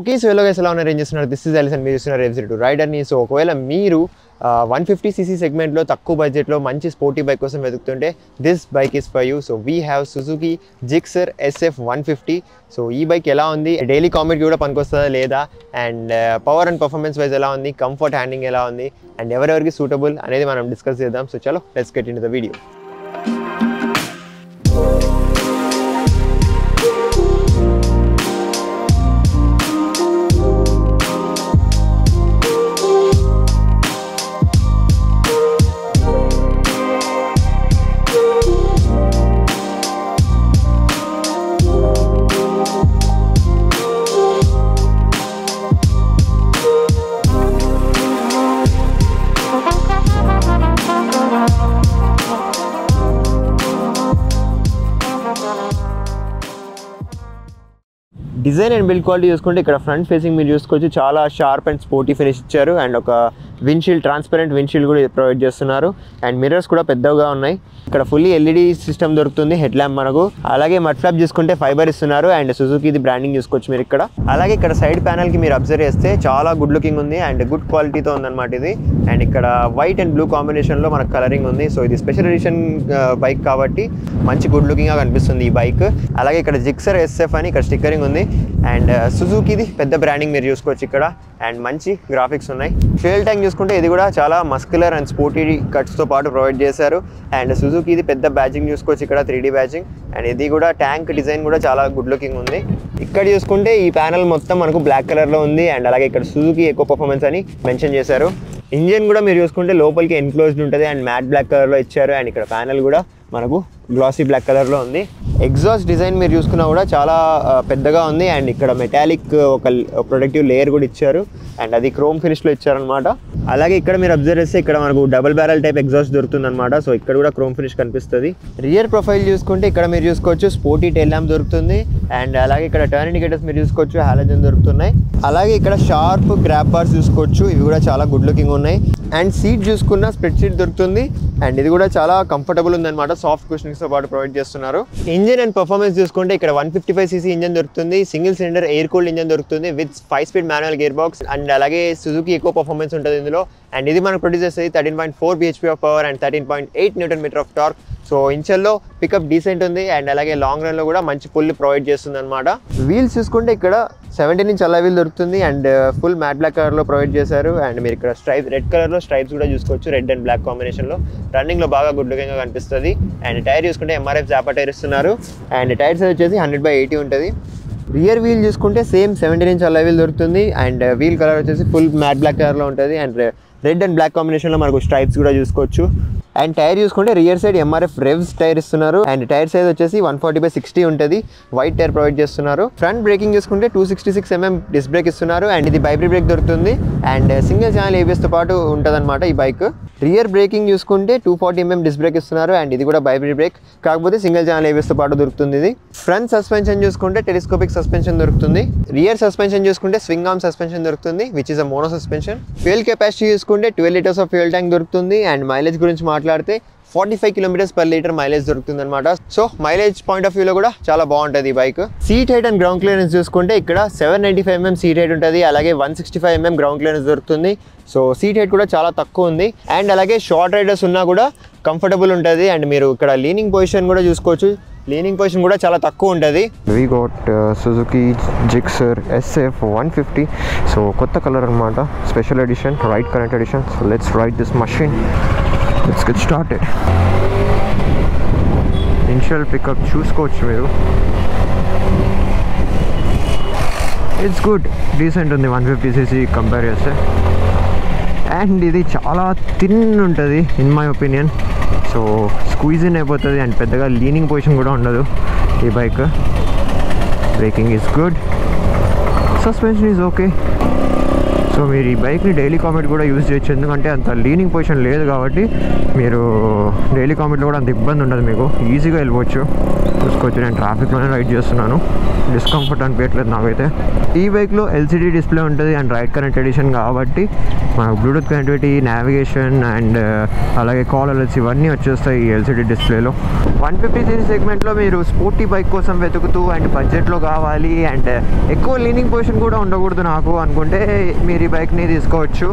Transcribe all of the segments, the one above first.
Okay, so hello guys, ఎలా ఉన్నారు, ఏం చేస్తున్నారు? దిస్ ఇస్ అలిసన్, మీరు చూస్తున్నారు F02 రైడర్ని. సో ఒకవేళ మీరు 150cc సెగ్మెంట్లో తక్కువ బడ్జెట్లో మంచి స్పోర్టీ బైక్ కోసం వెతుకుతుంటే this bike is for you. So we have Suzuki Gixxer SF 150. So ఈ బైక్ ఎలా ఉంది, డైలీ కామెడీ కూడా పనికొస్తుందా లేదా, and power and performance wise ఎలా ఉంది, కంఫర్ట్ హ్యాండింగ్ ఎలా ఉంది, అండ్ ఎవరెవరికి సూటబుల్ అనేది మనం డిస్కస్ చేద్దాం. సో చలో let's get in to the video. Design and build quality చూసుకుంటే ఇక్కడ ఫ్రంట్ ఫేసింగ్ మీరు చూసుకోవచ్చు, చాలా షార్ప్ అండ్ స్పోర్టీ ఫినిష్ ఇచ్చారు. అండ్ ఒక విండ్షీల్డ్, ట్రాన్స్పరెంట్ విండ్షీల్డ్ కూడా ప్రొవైడ్ చేస్తున్నారు. అండ్ మిర్రర్స్ కూడా పెద్దగా ఉన్నాయి. ఇక్కడ ఫుల్లీ LED సిస్టమ్ దొరుకుతుంది, హెడ్ ల్యాంప్ మనకు. అలాగే మడ్ ఫ్లాప్ చూసుకుంటే ఫైబర్ ఇస్తున్నారు. అండ్ సుజుకిది బ్రాండింగ్ చూసుకోవచ్చు మీరు ఇక్కడ. అలాగే ఇక్కడ సైడ్ ప్యానల్కి మీరు అబ్జర్వ్ చేస్తే చాలా గుడ్ లుకింగ్ ఉంది అండ్ గుడ్ క్వాలిటీతో ఉందన్నమాట ఇది. అండ్ ఇక్కడ వైట్ అండ్ బ్లూ కాంబినేషన్లో మనకు కలరింగ్ ఉంది. సో ఇది స్పెషల్ ఎడిషన్ బైక్ కాబట్టి మంచి గుడ్ లుకింగ్గా కనిపిస్తుంది ఈ బైక్. అలాగే ఇక్కడ జిక్సర్ SF అని ఇక్కడ స్టిక్కరింగ్ ఉంది. అండ్ సుజుకిది పెద్ద బ్రాండింగ్ మీరు చూసుకోవచ్చు ఇక్కడ. అండ్ మంచి గ్రాఫిక్స్ ఉన్నాయి. ఫ్యూయల్ ట్యాంక్ చూసుకుంటే ఇది కూడా చాలా మస్కులర్ అండ్ స్పోర్టీ కట్స్తో పాటు ప్రొవైడ్ చేశారు. అండ్ సుజుకిది పెద్ద బ్యాచింగ్ చూసుకోవచ్చు ఇక్కడ, 3D బ్యాచింగ్. అండ్ ఇది కూడా ట్యాంక్ డిజైన్ కూడా చాలా గుడ్ లుకింగ్ ఉంది. ఇక్కడ చూసుకుంటే ఈ ప్యానల్ మొత్తం మనకు బ్లాక్ కలర్లో ఉంది. అండ్ అలాగే ఇక్కడ సుజుకి ఎకో పర్ఫార్మెన్స్ అని మెన్షన్ చేశారు. ఇంజిన్ కూడా మీరు చూసుకుంటే లోపలికి ఎన్క్లోజ్డ్ ఉంటుంది అండ్ మ్యాట్ బ్లాక్ కలర్లో ఇచ్చారు. అండ్ ఇక్కడ ప్యానల్ కూడా మనకు గ్లాసీ బ్లాక్ కలర్లో ఉంది. ఎగ్జాస్ట్ డిజైన్ మీరు చూసుకున్నా కూడా చాలా పెద్దగా ఉంది. అండ్ ఇక్కడ మెటాలిక్ ఒక ప్రొటెక్టివ్ లేయర్ కూడా ఇచ్చారు. అండ్ అది క్రోమ్ ఫినిష్లో ఇచ్చారనమాట. అలాగే ఇక్కడ మీరు అబ్జర్వ్ చేస్తే ఇక్కడ మనకు డబుల్ బ్యారల్ టైప్ ఎగ్జాస్ట్ దొరుకుతుంది అనమాట. సో ఇక్కడ కూడా క్రోమ్ ఫినిష్ కనిపిస్తుంది. రియర్ ప్రొఫైల్ చూసుకుంటే ఇక్కడ మీరు చూసుకోవచ్చు స్పోర్టీ టైల్ ల్యాంప్ దొరుకుతుంది. అండ్ అలాగే ఇక్కడ టర్న్ ఇండికేటర్స్ మీరు చూసుకోవచ్చు, హాలోజన్ దొరుకుతున్నాయి. అలాగే ఇక్కడ షార్ప్ గ్రాబ్ బార్స్ చూసుకోవచ్చు, ఇవి కూడా చాలా గుడ్ లుకింగ్ ఉన్నాయి. అండ్ సీట్ చూసుకున్న స్ప్లిట్ సీట్ దొరుకుతుంది. అండ్ ఇది కూడా చాలా కంఫర్టబుల్ ఉందన్నమాట, సాఫ్ట్ కుషనింగ్స్తో పాటు ప్రొవైడ్ చేస్తున్నారు. ఇంజిన్ అండ్ పర్ఫార్మెన్స్ చూసుకుంటే ఇక్కడ 155cc ఇంజిన్ దొరుకుతుంది. Single cylinder air cooled engine దొరుకుతుంది with 5-speed manual gearbox. And అలాగే సుజుకి ఎకో పర్ఫార్మెన్స్ ఉంటుంది ఇందులో. అండ్ ఇది మనకు ప్రొడ్యూస్ చేస్తుంది 13.4 bhp of power and 13.8 Nm of torque. So ఇంచల్లో పికప్ డీసెంట్ ఉంది. అండ్ అలాగే లాంగ్ రన్లో కూడా మంచి పుల్ ప్రొవైడ్ చేస్తుంది అనమాట. వీల్స్ చూసుకుంటే ఇక్కడ 17-inch అలా వీల్ దొరుకుతుంది. అండ్ ఫుల్ మ్యాట్ బ్లాక్ కలర్లో ప్రొవైడ్ చేశారు. అండ్ మీరు ఇక్కడ స్ట్రైప్ రెడ్ కలర్లో స్ట్రైప్స్ కూడా చూసుకోవచ్చు, రెడ్ అండ్ బ్లాక్ కాంబినేషన్లో. రన్నింగ్లో బాగా గుడ్ లుకింగ్గా కనిపిస్తుంది. అండ్ టైర్ చూసుకుంటే MRF జాపా టైర్ ఇస్తున్నారు. అండ్ టైర్ సైజ్ వచ్చేసి 100/80 ఉంటుంది. రియర్ వీల్ చూసుకుంటే సేమ్ 17-inch అలా వీల్ దొరుకుతుంది. అండ్ వీల్ కలర్ వచ్చేసి ఫుల్ మ్యాట్ బ్లాక్ కలర్లో ఉంటుంది. అండ్ రెడ్ అండ్ బ్లాక్ కాంబినేషన్లో మనకు స్ట్రైప్స్ కూడా చూసుకోవచ్చు. అండ్ టైర్ చూసుకుంటే రియర్ సైడ్ MRF రెవ్స్ టైర్ ఇస్తున్నారు. అండ్ టైర్ సైజ్ వచ్చేసి 140/60 ఉంటుంది. వైట్ టైర్ ప్రొవైడ్ చేస్తున్నారు. ఫ్రంట్ బ్రేకింగ్ చూసుకుంటే 266 mm డిస్క్ బ్రేక్ ఇస్తున్నారు. అండ్ ఇది వైబ్రీ బ్రేక్ దొరుకుతుంది. అండ్ సింగిల్ ఛానల్ ABSతో పాటు ఉంటుంది అనమాట ఈ బైక్. రియర్ బ్రేకింగ్ చూసుకుంటే 240 mm డిస్క్ బ్రేక్ ఇస్తున్నారు. అండ్ ఇది కూడా వైబ్రీ బ్రేక్, కాకపోతే సింగిల్ ఛానల్ ABSతో పాటు దొరుకుతుంది ఇది. ఫ్రంట్ సస్పెన్షన్ చూసుకుంటే టెలిస్కోపిక్ సస్పెన్షన్ దొరుకుతుంది. రియర్ సస్పెన్షన్ చూసుకుంటే స్వింగ్ ఆర్మ్ సస్పెన్షన్ దొరుకుతుంది, which is a mono suspension. Fuel capacity చూసుకుంటే 12 liters ఆఫ్ ఫ్యూయల్ ట్యాంక్ దొరుకుతుంది. అండ్ మైలేజ్ గురించి మాట్లాడితే 45 km/L మైలేజ్ దొరుకుతుంది అనమాట. సో మైలేజ్ పాయింట్ ఆఫ్ వ్యూలో కూడా చాలా బాగుంటుంది ఈ bike. Seat height and ground clearance చూసుకుంటే ఇక్కడ 795 mm సీట్ హైట్ ఉంటుంది. అలాగే 165 mm గ్రౌండ్ క్లియరెన్స్ దొరుకుతుంది. సో సీట్ హైట్ కూడా చాలా తక్కువ ఉంది. అండ్ అలాగే షార్ట్ రైడర్స్ ఉన్నా కూడా కంఫర్టబుల్ ఉంటుంది. అండ్ మీరు ఇక్కడ లీనింగ్ పొజిషన్ కూడా చూసుకోవచ్చు, లీనింగ్ పొజిషన్ కూడా చాలా తక్కువ ఉంటుంది. We got Suzuki Gixxer SF 150. So కొత్త కలర్ అనమాట, special edition, ride connect edition. So let's ride this machine. Let's get started. Initial pickup చూసుకోవచ్చు మీరు, ఇట్స్ గుడ్, డీసెంట్ ఉంది 150cc కంపేర్ చేస్తే. అండ్ ఇది చాలా థిన్ ఉంటుంది in my opinion. So squeeze in అయిపోతుంది. అండ్ పెద్దగా లీనింగ్ పొజిషన్ కూడా ఉండదు ఈ bike. Breaking is good, suspension is okay. So మీరు ఈ బైక్ని డైలీ కామెట్ కూడా యూజ్ చేయొచ్చు, ఎందుకంటే అంత లీనింగ్ పొజిషన్ లేదు కాబట్టి మీరు డైలీ కామెట్లో కూడా అంత ఇబ్బంది ఉండదు, మీకు ఈజీగా వెళ్ళిపోవచ్చు. చూసుకోవచ్చు చూసుకోవచ్చు. నేను ట్రాఫిక్లోనే రైడ్ చేస్తున్నాను, డిస్కంఫర్ట్ అనిపించట్లేదు నాకైతే. ఈ బైక్లో ఎల్సిడి డిస్ప్లే ఉంటుంది అండ్ రైట్ కనెక్ట్ ఎడిషన్ కాబట్టి మనకు బ్లూటూత్ కనెక్టివిటీ, నావిగేషన్ అండ్ అలాగే కాల్ అలర్ట్స్ ఇవన్నీ వచ్చేస్తాయి ఈ ఎల్సిడి డిస్ప్లేలో. 150cc సెగ్మెంట్లో మీరు స్పోర్టీ బైక్ కోసం వెతుకుతూ అండ్ బడ్జెట్లో కావాలి అండ్ ఎక్కువ లీనింగ్ పొజిషన్ కూడా ఉండకూడదు నాకు అనుకుంటే మీరు ఈ బైక్ని తీసుకోవచ్చు.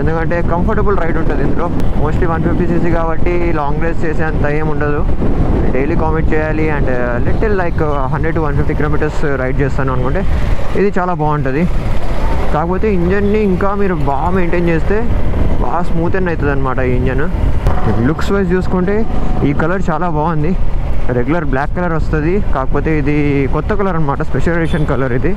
ఎందుకంటే కంఫర్టబుల్ రైడ్ ఉంటుంది ఇందులో. మోస్ట్లీ 150cc కాబట్టి లాంగ్ రేస్ చేసే అంత ఏం ఉండదు. డైలీ కామిట్ చేయాలి and little like 100 to 150 kilometers ride చేస్తాను అనుకుంటే ఇది చాలా బాగుంటుంది. కాకపోతే ఇంజన్ని ఇంకా మీరు బాగా మెయింటైన్ చేస్తే బాగా స్మూత్ అవుతుంది అనమాట ఈ ఇంజన్. లుక్స్ వైజ్ చూసుకుంటే ఈ కలర్ చాలా బాగుంది. రెగ్యులర్ బ్లాక్ కలర్ వస్తుంది, కాకపోతే ఇది కొత్త కలర్ అనమాట, స్పెషల్ ఎడిషన్ కలర్ ఇది.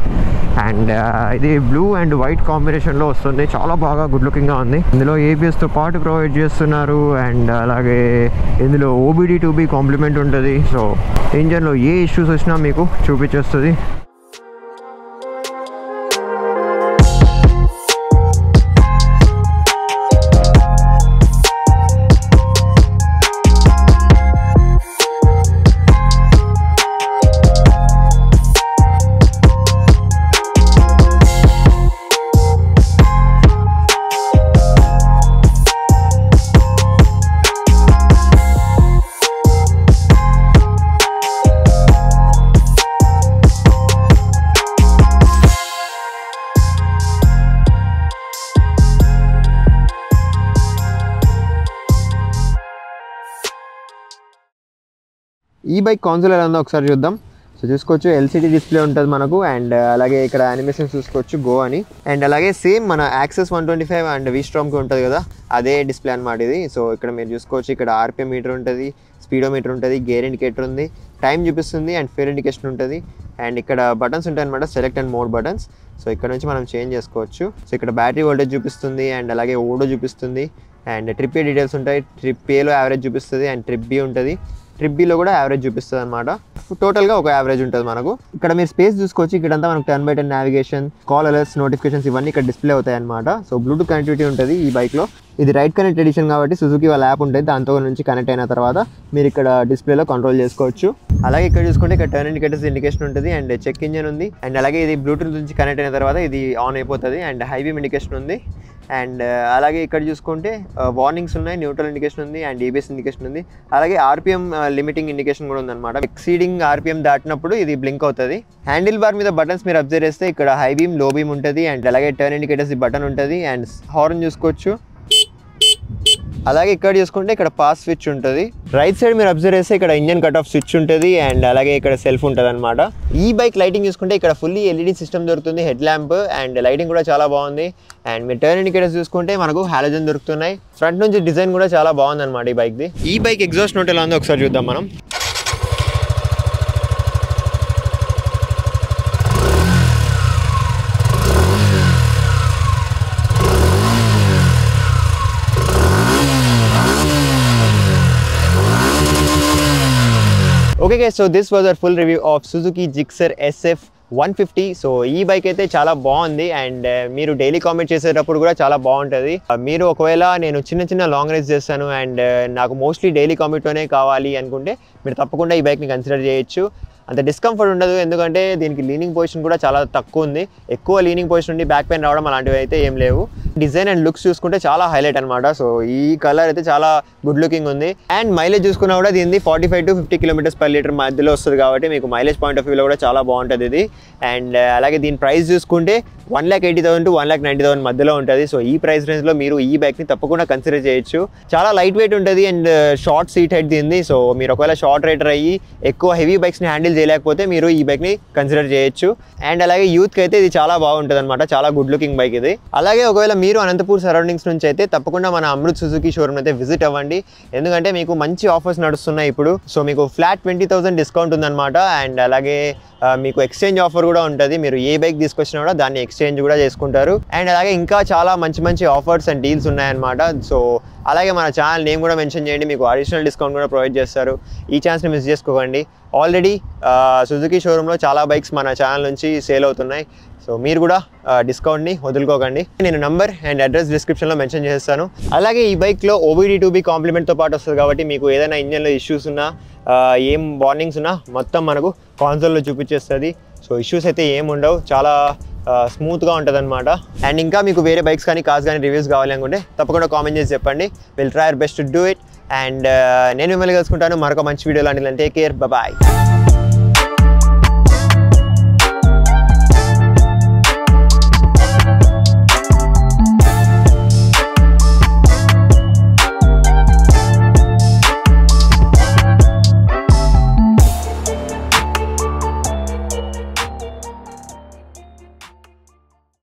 అండ్ ఇది బ్లూ అండ్ వైట్ కాంబినేషన్లో వస్తుంది. చాలా బాగా గుడ్ లుకింగ్గా ఉంది. ఇందులో ABSతో పాటు ప్రొవైడ్ చేస్తున్నారు అండ్ అలాగే ఇందులో OBD2B కాంప్లిమెంట్ ఉంటుంది. సో ఇంజన్లో ఏ ఇష్యూస్ వచ్చినా మీకు చూపించేస్తుంది. ఈ బైక్ కాన్సోల్ ఎలా ఉందో ఒకసారి చూద్దాం. సో చూసుకోవచ్చు ఎల్సిడి డిస్ప్లే ఉంటుంది మనకు అండ్ అలాగే ఇక్కడ యానిమేషన్ చూసుకోవచ్చు గో అని. అండ్ అలాగే సేమ్ మన యాక్సెస్ 125 అండ్ V-Stromకి ఉంటుంది కదా అదే డిస్ప్లే అనమాట ఇది. సో ఇక్కడ మీరు చూసుకోవచ్చు, ఇక్కడ RPM మీటర్ ఉంటుంది, స్పీడోమీటర్ ఉంటుంది, గేర్ ఇండికేటర్ ఉంది, టైం చూపిస్తుంది అండ్ ఫ్యూల్ ఇండికేషన్ ఉంటుంది. అండ్ ఇక్కడ బటన్స్ ఉంటాయి అనమాట, select and mode buttons. So ఇక్కడ నుంచి మనం చేంజ్ చేసుకోవచ్చు. సో ఇక్కడ బ్యాటరీ వోల్టేజ్ చూపిస్తుంది అండ్ అలాగే ఓడో చూపిస్తుంది అండ్ ట్రిప్ A డీటెయిల్స్ ఉంటాయి. ట్రిప్ Aలో యావరేజ్ చూపిస్తుంది అండ్ ట్రిప్ B ఉంటుంది. ట్రిప్ Bలో కూడా యావరేజ్ చూపిస్తుంది అనమాట. టోటల్గా ఒక యావరేజ్ ఉంటుంది మనకు. ఇక్కడ మీరు స్పేస్ చూసుకోవచ్చు, ఇక్కడంతా మనకు 10x10 navigation, call alerts, notifications ఇవన్నీ ఇక్కడ డిస్ప్లే అవుతాయి అనమాట. సో బ్లూటూత్ కనెక్టివిటీ ఉంటుంది ఈ బైక్లో. ఇది రైట్ కనెక్ట్ ఎడిషన్ కాబట్టి సుజుకి వాళ్ళ యాప్ ఉంటుంది, దాంతో నుంచి కనెక్ట్ అయిన తర్వాత మీరు ఇక్కడ డిస్ప్లేలో కంట్రోల్ చేసుకోవచ్చు. అలాగే ఇక్కడ చూసుకుంటే ఇక్కడ టర్న్ ఇండికేటర్స్ ఇండికేషన్ ఉంటుంది అండ్ చెక్ ఇంజన్ ఉంది. అండ్ అలాగే ఇది బ్లూటూత్ నుంచి కనెక్ట్ అయిన తర్వాత ఇది ఆన్ అయిపోతుంది అండ్ హై బీమ్ ఇండికేషన్ ఉంది. అండ్ అలాగే ఇక్కడ చూసుకుంటే వార్నింగ్స్ ఉన్నాయి, న్యూట్రల్ ఇండికేషన్ ఉంది అండ్ ABS ఇండికేషన్ ఉంది. అలాగే RPM లిమిటింగ్ ఇండికేషన్ కూడా ఉందన్నమాట. ఎక్సీడింగ్ RPM దాటినప్పుడు ఇది బ్లింక్ అవుతుంది. హ్యాండిల్ బార్ మీద బటన్స్ మీరు అబ్జర్వ్ చేస్తే ఇక్కడ హై బీమ్, లో బీమ్ ఉంటుంది అండ్ అలాగే టర్న్ ఇండికేటర్స్ బటన్ ఉంటుంది అండ్ హార్న్ చూసుకోవచ్చు. అలాగే ఇక్కడ చూసుకుంటే ఇక్కడ పాస్ స్విచ్ ఉంటుంది. రైట్ సైడ్ మీరు అబ్జర్వ్ చేస్తే ఇక్కడ ఇంజన్ కట్ ఆఫ్ స్విచ్ ఉంటుంది అండ్ అలాగే ఇక్కడ సెల్ఫ్ ఉంటుంది అనమాట. ఈ బైక్ లైటింగ్ చూసుకుంటే ఇక్కడ ఫుల్లీ LED సిస్టమ్ దొరుకుతుంది, హెడ్ ల్యాంప్ అండ్ లైటింగ్ కూడా చాలా బాగుంది. అండ్ మీరు టర్న్ ఇండికేటర్స్ చూసుకుంటే మనకు హాలోజన్ దొరుకుతున్నాయి. ఫ్రంట్ నుంచి డిజైన్ కూడా చాలా బాగుంది అనమాట ఈ బైక్ది. ఈ బైక్ ఎగ్జాస్ట్ నోట్ ఎలా ఉందో ఒకసారి చూద్దాం మనం. Okay guys, so this was our full review of Suzuki Gixxer SF150. So ఈ బైక్ అయితే చాలా బాగుంది అండ్ మీరు డైలీ కామిట్ చేసేటప్పుడు కూడా చాలా బాగుంటుంది. మీరు ఒకవేళ నేను చిన్న లాంగ్ రైడ్స్ చేస్తాను అండ్ నాకు మోస్ట్లీ డైలీ కామిట్లోనే కావాలి అనుకుంటే మీరు తప్పకుండా ఈ బైక్ని కన్సిడర్ చేయొచ్చు. అంత డిస్కంఫర్ట్ ఉండదు, ఎందుకంటే దీనికి లీనింగ్ పొజిషన్ కూడా చాలా తక్కువ ఉంది. ఎక్కువ లీనింగ్ పొజిషన్ ఉండి బ్యాక్ పెయిన్ రావడం అలాంటివి అయితే ఏం లేవు. డిజైన్ అండ్ లుక్స్ చూసుకుంటే చాలా హైలైట్ అనమాట. సో ఈ కలర్ అయితే చాలా గుడ్ లుకింగ్ ఉంది. అండ్ మైలేజ్ చూసుకున్నా కూడా దీనిది 45 to 50 km/లీటర్ మధ్యలో వస్తుంది కాబట్టి మీకు మైలేజ్ పాయింట్ ఆఫ్ వ్యూలో కూడా చాలా బాగుంటుంది ఇది. అండ్ అలాగే దీని ప్రైస్ చూసుకుంటే 1,80,000 to 1,90,000 మధ్యలో ఉంటుంది. సో ఈ ప్రైస్ రేంజ్లో మీరు ఈ బైక్ని తప్పకుండా కన్సిడర్ చేయొచ్చు. చాలా లైట్ వెయిట్ ఉంటుంది అండ్ షార్ట్ సీట్ హెడ్ దీనిది. సో మీరు ఒకవేళ షార్ట్ రైడర్ అయ్యి ఎక్కువ హెవీ బైక్స్ని హ్యాండిల్ చేయలేకపోతే మీరు ఈ బైక్ని కన్సిడర్ చేయొచ్చు. అండ్ అలాగే యూత్కి అయితే ఇది చాలా బాగుంటుంది అనమాట, చాలా గుడ్ లుకింగ్ బైక్ ఇది. అలాగే ఒకవేళ మీరు అనంతపూర్ సరౌండింగ్స్ నుంచి అయితే తప్పకుండా మన అమృత్ సుజుకి షోరూమ్ అయితే విజిట్ అవ్వండి, ఎందుకంటే మీకు మంచి ఆఫర్స్ నడుస్తున్నాయి ఇప్పుడు. సో మీకు ఫ్లాట్ 20,000 డిస్కౌంట్ ఉందన్నమాట. అండ్ అలాగే మీకు ఎక్స్చేంజ్ ఆఫర్ కూడా ఉంటుంది. మీరు ఏ బైక్ తీసుకొచ్చినా కూడా దాన్ని ఎక్స్చేంజ్ కూడా చేసుకుంటారు. అండ్ అలాగే ఇంకా చాలా మంచి ఆఫర్స్ అండ్ డీల్స్ ఉన్నాయన్నమాట. సో అలాగే మన ఛానల్ నేమ్ కూడా మెన్షన్ చేయండి, మీకు అడిషనల్ డిస్కౌంట్ కూడా ప్రొవైడ్ చేస్తారు. ఈ ఛాన్స్ని మిస్ చేసుకోకండి. ఆల్రెడీ సుజుకి షోరూంలో చాలా బైక్స్ మన ఛానల్ నుంచి సేల్ అవుతున్నాయి. సో మీరు కూడా డిస్కౌంట్ని వదులుకోకండి. నేను నంబర్ అండ్ అడ్రస్ డిస్క్రిప్షన్లో మెన్షన్ చేస్తాను. అలాగే ఈ బైక్లో OBD2B కాంప్లిమెంట్తో పాటు వస్తుంది కాబట్టి మీకు ఏదైనా ఇంజన్లో ఇష్యూస్ ఉన్నా ఏం వార్నింగ్స్ ఉన్నా మొత్తం మనకు కాన్సోల్లో చూపించేస్తుంది. సో ఇష్యూస్ అయితే ఏం ఉండవు, చాలా స్మూత్గా ఉంటుంది అనమాట. అండ్ ఇంకా మీకు వేరే బైక్స్ కానీ కార్స్ కానీ రివ్యూస్ కావాలి అనుకుంటే తప్పకుండా కామెంట్ చేసి చెప్పండి. Will try our best to do it. And నేను మిమ్మల్ని కలుసుకుంటాను మరొక మంచి వీడియో లాంటి. Take care, bye.